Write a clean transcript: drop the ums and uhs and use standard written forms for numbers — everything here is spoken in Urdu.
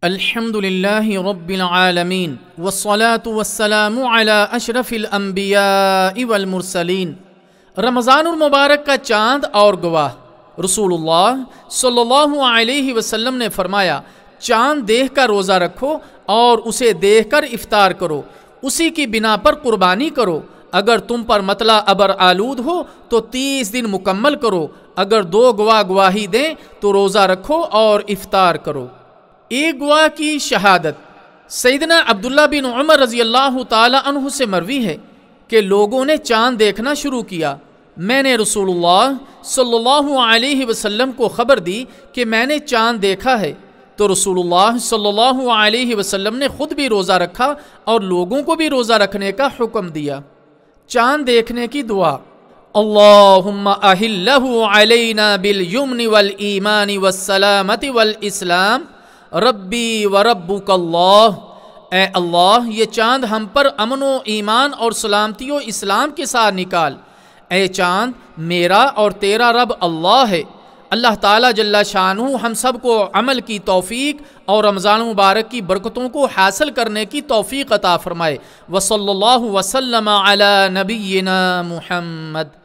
الحمد للہ رب العالمین والصلاة والسلام علی اشرف الانبیاء والمرسلین۔ رمضان المبارک کا چاند اور گواہ۔ رسول اللہ صلی اللہ علیہ وسلم نے فرمایا، چاند دیکھ کر روزہ رکھو اور اسے دیکھ کر افطار کرو، اسی کی بنا پر قربانی کرو۔ اگر تم پر مطلع ابر آلود ہو تو 30 دن مکمل کرو، اگر 2 گواہ گواہی دیں تو روزہ رکھو اور افطار کرو۔ ایک گواہ کی شہادت۔ سیدنا عبداللہ بن عمر رضی اللہ تعالی عنہ سے مروی ہے کہ لوگوں نے چاند دیکھنا شروع کیا۔ میں نے رسول اللہ صلی اللہ علیہ وسلم کو خبر دی کہ میں نے چاند دیکھا ہے، تو رسول اللہ صلی اللہ علیہ وسلم نے خود بھی روزہ رکھا اور لوگوں کو بھی روزہ رکھنے کا حکم دیا۔ چاند دیکھنے کی دعا۔ اللہم اہلہ علینا بالیمن والایمان والسلامت والاسلام ربی و ربک اللہ۔ اے اللہ، یہ چاند ہم پر امن و ایمان اور سلامتی و اسلام کے ساتھ نکال۔ اے چاند، میرا اور تیرا رب اللہ ہے۔ اللہ تعالیٰ جل شانہ ہم سب کو عمل کی توفیق اور رمضان مبارک کی برکتوں کو حاصل کرنے کی توفیق عطا فرمائے۔ وصلی اللہ وسلم علی نبینا محمد۔